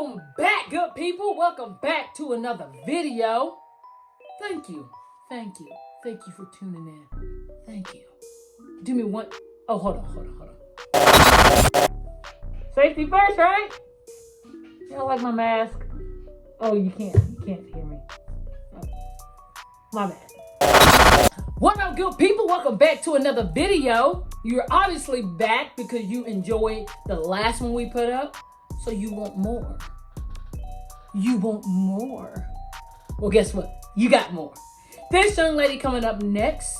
Welcome back, good people. Welcome back to another video. Thank you for tuning in. Thank you. Do me one. Oh, hold on. Safety first, right? You don't like my mask? Oh, you can't hear me. Oh, my bad. What up, good people? Welcome back to another video. You're obviously back because you enjoyed the last one we put up, so you want more. Well, guess what? You got more. This young lady coming up next,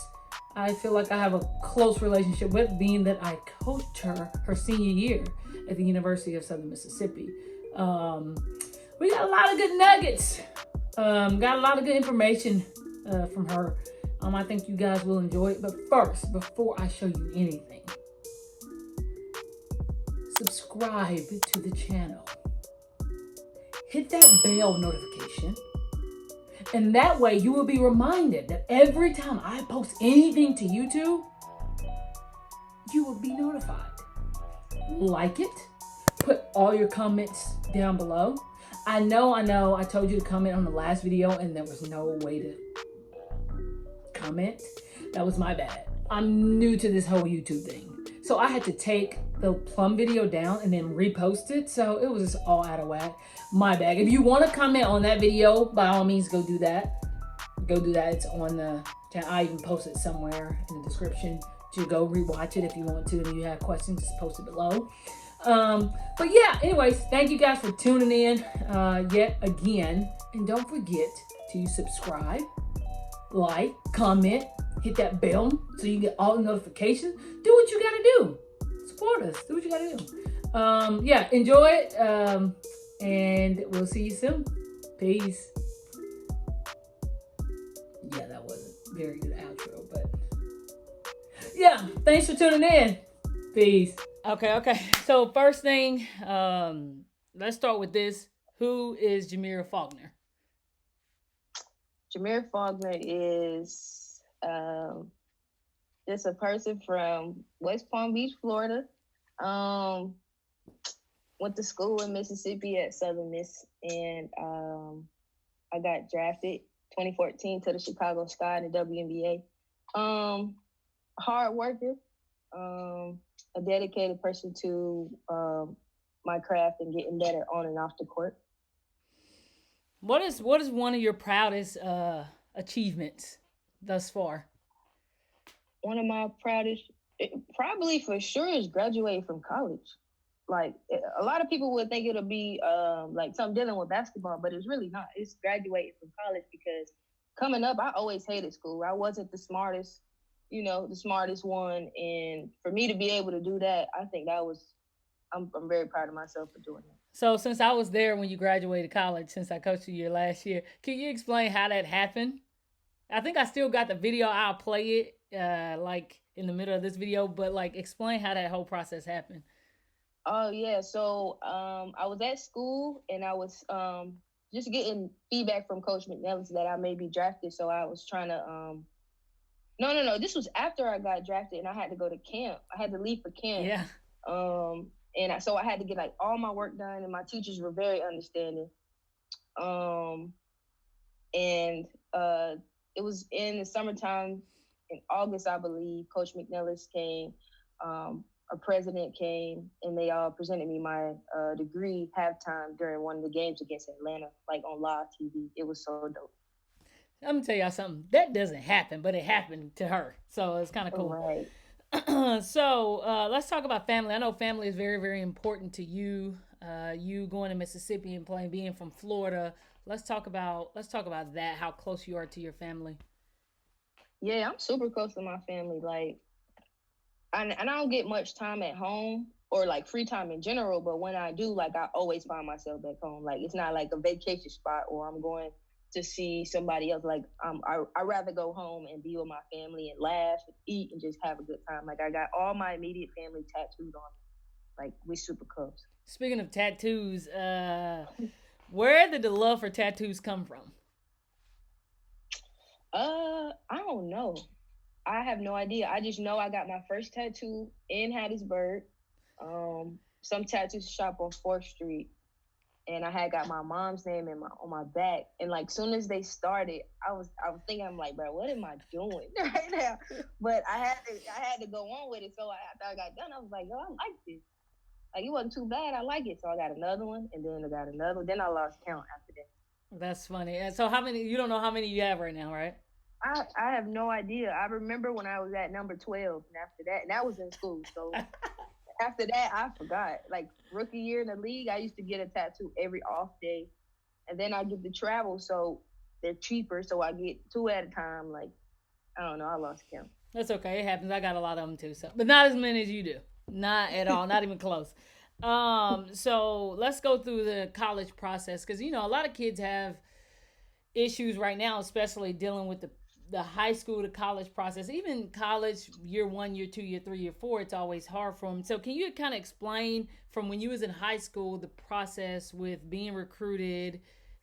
I feel like I have a close relationship with, being that I coached her senior year at the University of Southern Mississippi. We got a lot of good nuggets. Got a lot of good information from her. I think you guys will enjoy it. But first, before I show you anything, subscribe to the channel. Hit that bell notification. And that way you will be reminded that every time I post anything to YouTube, you will be notified. Like it. Put all your comments down below. I know I told you to comment on the last video and there was no way to comment. That was my bad. I'm new to this whole YouTube thing. So I had to take the plum video down and then repost it. So it was just all out of whack. My bad. If you want to comment on that video, by all means, go do that. It's on the channel. I even posted somewhere in the description to go rewatch it if you want to. And if you have questions, just post it below. But yeah, anyways, thank you guys for tuning in yet again. And don't forget to subscribe, like, comment, hit that bell so you get all the notifications. Do what you gotta do. Support us. Do what you gotta do. Yeah, enjoy it. And we'll see you soon. Peace. Yeah, that wasn't a very good outro, but yeah, thanks for tuning in. Peace. Okay. So first thing, let's start with this. Who is Jamierra Faulkner? Jamierra Faulkner is just a person from West Palm Beach, Florida. Went to school in Mississippi at Southern Miss, and I got drafted 2014 to the Chicago Sky in the WNBA. Hard worker, a dedicated person to my craft and getting better on and off the court. What is one of your proudest achievements thus far? One of my proudest, probably for sure, is graduating from college. Like, a lot of people would think it'll be like something dealing with basketball, but it's really not. It's graduating from college, because coming up, I always hated school. I wasn't the smartest one. And for me to be able to do that, I think that was, I'm very proud of myself for doing that. So since I was there when you graduated college, since I coached you your last year, can you explain how that happened? I think I still got the video. I'll play it like in the middle of this video, but like explain how that whole process happened. Oh yeah. So I was at school and I was just getting feedback from Coach McNellis that I may be drafted. So I was trying to No. This was after I got drafted and I had to go to camp. I had to leave for camp. Yeah. So I had to get like all my work done, and my teachers were very understanding. It was in the summertime in August, I believe. Coach McNellis came, a president came, and they all presented me my degree halftime during one of the games against Atlanta, like on live TV. It was so dope. Let me tell y'all something. That doesn't happen, but it happened to her. So it's kind of cool. Right. So let's talk about family. I know family is very, very important to you. You going to Mississippi and being from Florida. Let's talk about that. How close you are to your family. Yeah, I'm super close to my family. Like, and I don't get much time at home or like free time in general. But when I do, like, I always find myself back home. Like, it's not like a vacation spot or I'm going to see somebody else. Like, I'd rather go home and be with my family and laugh and eat and just have a good time. Like, I got all my immediate family tattooed on me. Like, we super close. Speaking of tattoos, where did the love for tattoos come from? I don't know. I have no idea. I just know I got my first tattoo in Hattiesburg. Some tattoo shop on 4th Street. and I had got my mom's name in my on my back. And like soon as they started, I was thinking, I'm like, bro, what am I doing right now? But I had to go on with it. So after I got done, I was like, yo, I like this. Like it wasn't too bad. I like it. So I got another one, and then I got another one. Then I lost count after that. That's funny. And so how many? You don't know how many you have right now, right? I have no idea. I remember when I was at number 12, and after that, and that was in school. So after that, I forgot. Like rookie year in the league, I used to get a tattoo every off day, and then I get to travel, so they're cheaper. So I get two at a time. Like I don't know, I lost count. That's okay. It happens. I got a lot of them too. So, but not as many as you do. Not at all. Not even close. So let's go through the college process because a lot of kids have issues right now, especially dealing with the high school to college process. Even college year 1, year 2, year 3, year 4, it's always hard for them. So can you kind of explain from when you was in high school the process with being recruited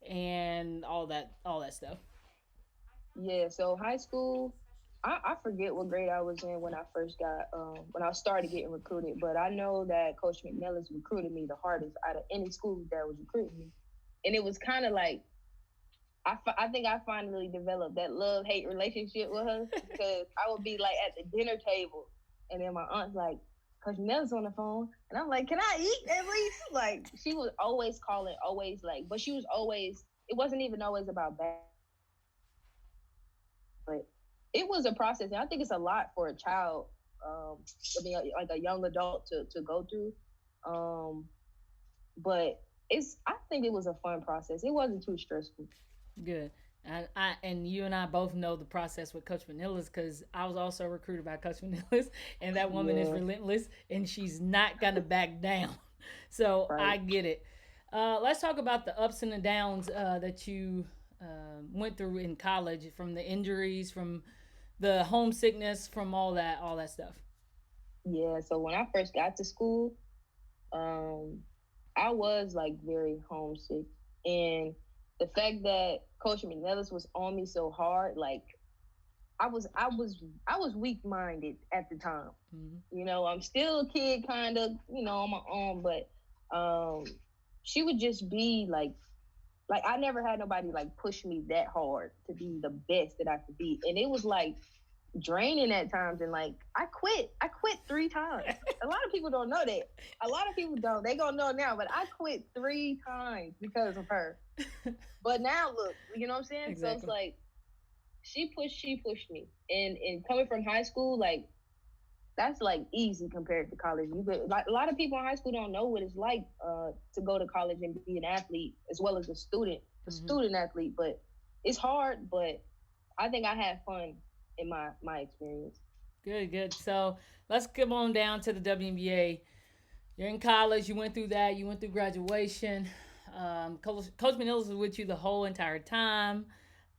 and all that stuff? Yeah, so high school, I forget what grade I was in when I first got when I started getting recruited, but I know that Coach McNellis recruited me the hardest out of any school that was recruiting me, and it was kind of like I think I finally developed that love hate relationship with her because I would be like at the dinner table, and then my aunt's like, Coach McNellis on the phone, and I'm like, can I eat at least? Like she was always calling, always like, but she was always. It wasn't even always about bad, but it was a process, and I think it's a lot for a child, I mean, like a young adult to go through. Um, but I think it was a fun process. It wasn't too stressful. Good. And you and I both know the process with Coach Vanillas because I was also recruited by Coach Vanillas, and that woman is Yeah, relentless, and she's not gonna back down. So I right. get it. Let's talk about the ups and the downs that you went through in college, from the injuries, from the homesickness, from all that stuff. Yeah. So when I first got to school, um, I was like very homesick, and the fact that Coach McNellis was on me so hard, like I was weak minded at the time. Mm-hmm. I'm still a kid, kind of, on my own, but um, she would just be like I never had nobody like push me that hard to be the best that I could be, and it was like draining at times. And like I quit 3 times. A lot of people don't know that. A lot of people don't. They gonna know now, but I quit 3 times because of her. But now look, you know what I'm saying? So it's Exactly. like she pushed me. And coming from high school, like that's like easy compared to college. You could like a lot of people in high school don't know what it's like to go to college and be an athlete as well as a Mm-hmm. student athlete. But it's hard, but I think I had fun in my experience. Good, good. So let's come on down to the WNBA. You're in college. You went through that. You went through graduation. Coach Manila was with you the whole entire time.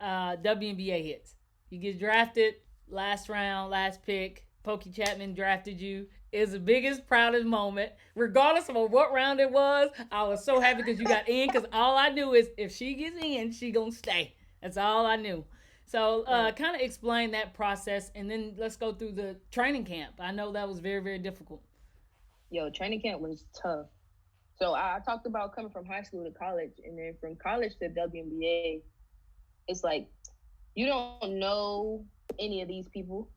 WNBA hits. You get drafted last round, last pick. Pokey Chapman drafted you. It's the biggest, proudest moment. Regardless of what round it was, I was so happy because you got in. Because all I knew is if she gets in, she gonna stay. That's all I knew. So, Right. kind of explain that process, and then let's go through the training camp. I know that was very, very difficult. Yo, training camp was tough. So I talked about coming from high school to college, and then from college to WNBA, it's like you don't know any of these people.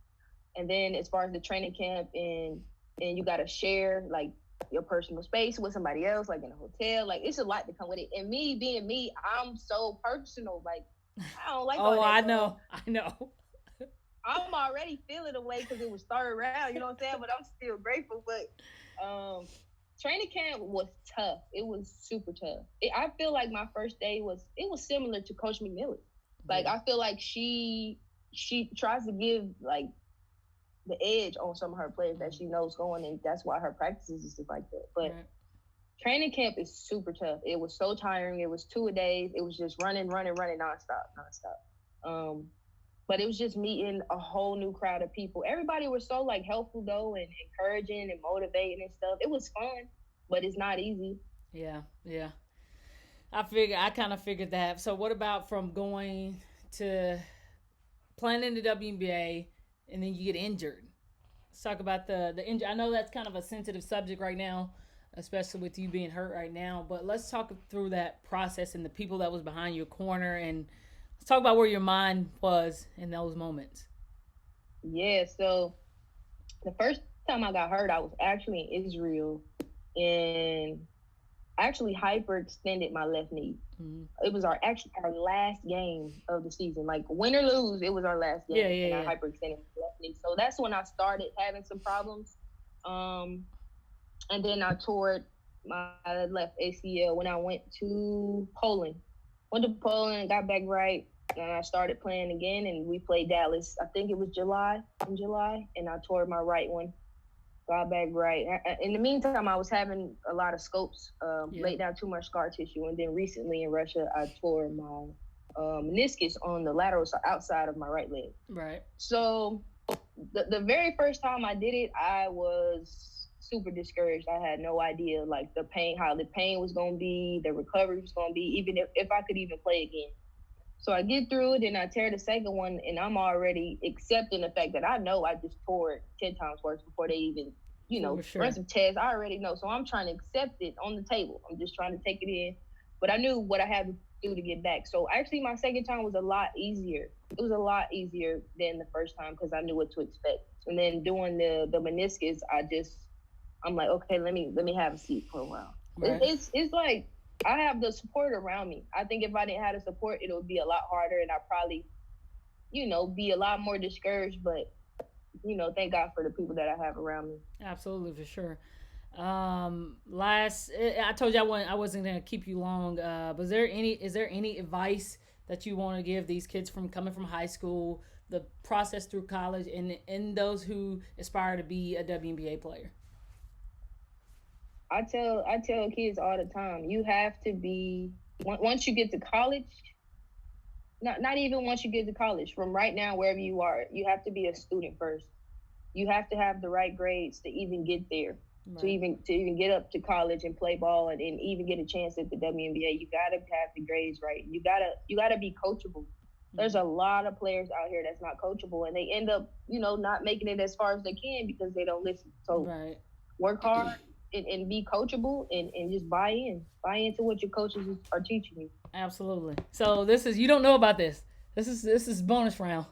And then as far as the training camp, and you gotta share like your personal space with somebody else, like in a hotel. Like it's a lot to come with it. And me being me, I'm so personal. Like I don't like all Oh, that. I So know. I know. I'm already feeling away because it was third round. You know what I'm saying? But I'm still grateful. But training camp was tough. It was super tough. I feel like my first day was similar to Coach McMillan. Like Yeah. I feel like she tries to give like the edge on some of her players that she knows going, and that's why her practices and stuff like that. But Right. training camp is super tough. It was so tiring. It was 2 a days. It was just running, running, running nonstop, nonstop. But it was just meeting a whole new crowd of people. Everybody was so like helpful though, and encouraging and motivating and stuff. It was fun, but it's not easy. Yeah. Yeah. I kind of figured that. So, what about from going to playing in the WNBA and then you get injured? Let's talk about the injury. I know that's kind of a sensitive subject right now, especially with you being hurt right now. But let's talk through that process and the people that was behind your corner, and let's talk about where your mind was in those moments. Yeah, so the first time I got hurt, I was actually in Israel, and I actually hyperextended my left knee. Mm-hmm. It was our last game of the season. Like win or lose, it was our last game, and I hyperextended my left knee. So that's when I started having some problems. And then I tore my left ACL when I went to Poland. Went to Poland, got back right, and I started playing again. And we played Dallas. I think it was in July, and I tore my right one. Got back right. In the meantime, I was having a lot of scopes, laid down too much scar tissue, and then recently in Russia, I tore my meniscus on the lateral outside of my right leg. Right. So the very first time I did it, I was super discouraged. I had no idea like how the pain was gonna be, the recovery was gonna be, even if I could even play again. So I get through it and I tear the second one, and I'm already accepting the fact that I know I just tore it 10 times worse before they even, run some tests. I already know. So I'm trying to accept it on the table. I'm just trying to take it in. But I knew what I had to do to get back. So actually my second time was a lot easier. It was a lot easier than the first time because I knew what to expect. And then doing the meniscus, I'm like, okay, let me have a seat for a while. Right. It's like I have the support around me. I think if I didn't have the support, it would be a lot harder, and I'd probably, be a lot more discouraged. But, thank God for the people that I have around me. Absolutely, for sure. I told you I wasn't gonna keep you long. But is there any advice that you want to give these kids from coming from high school, the process through college, and those who aspire to be a WNBA player? I tell kids all the time, you have to be, once you get to college, not even once you get to college, from right now, wherever you are, you have to be a student first. You have to have the right grades to even get there, right. to even get up to college and play ball and even get a chance at the WNBA. You gotta have the grades right. You gotta be coachable. Mm-hmm. There's a lot of players out here that's not coachable, and they end up, not making it as far as they can because they don't listen. So right. Work hard. And be coachable and just buy into what your coaches are teaching you. Absolutely. So you don't know about this. This is bonus round.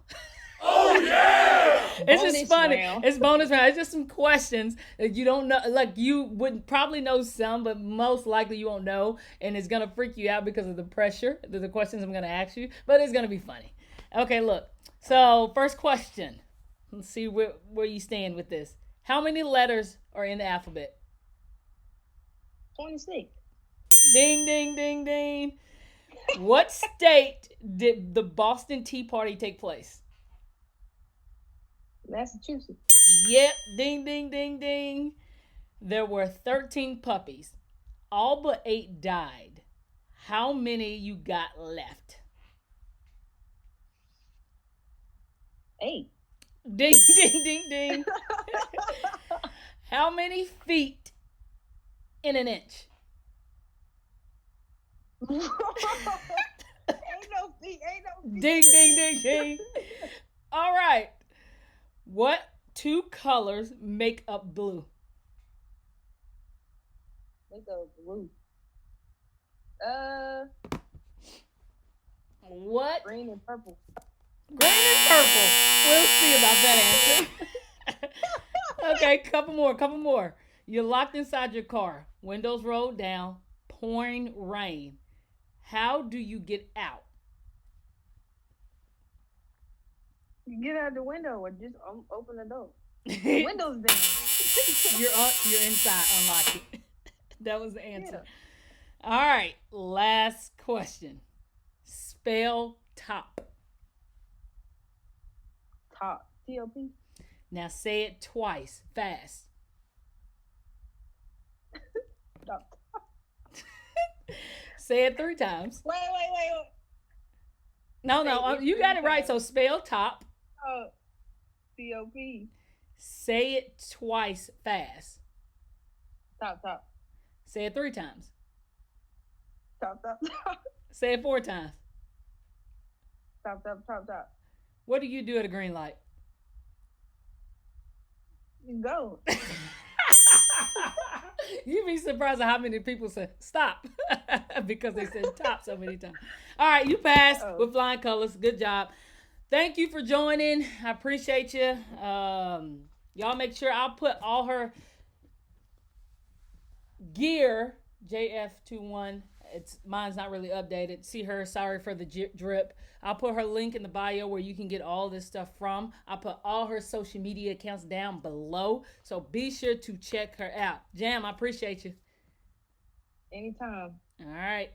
Oh yeah! It's just funny. Round. It's bonus round. It's just some questions that you don't know. Like you would probably know some, but most likely you won't know, and it's gonna freak you out because of the pressure. The questions I'm gonna ask you, but it's gonna be funny. Okay, look. So first question. Let's see where you stand with this. How many letters are in the alphabet? 26. Ding, ding, ding, ding. What state did the Boston Tea Party take place? Massachusetts. Yep. Ding, ding, ding, ding. There were 13 puppies. All but 8 died. How many you got left? 8. Ding, ding, ding, ding. How many feet in an inch? Ain't no feet. Ding, ding, ding, ding. All right. What 2 colors make up blue? Make up blue. What? Green and purple. Green and purple. We'll see about that answer. Okay, couple more. You're locked inside your car. Windows rolled down. Pouring rain. How do you get out? You get out the window or just open the door. The window's down. You're inside. Unlock it. That was the answer. Yeah. All right. Last question. Spell top. Top. T-O-P. Now say it twice. Fast. Top. Say it 3 times. Wait. No, you got it right. So spell top. Oh, C-O-P. Say it twice fast. Top. Say it 3 times. Top. Say it 4 times. Top. What do you do at a green light? You go. You'd be surprised at how many people say stop because they said top so many times. All right, you passed with flying colors. Good job. Thank you for joining. I appreciate you. Y'all make sure I'll put all her gear, JF21. Mine's not really updated. See her. Sorry for the drip. I'll put her link in the bio where you can get all this stuff from. I'll put all her social media accounts down below. So be sure to check her out. Jam, I appreciate you. Anytime. All right.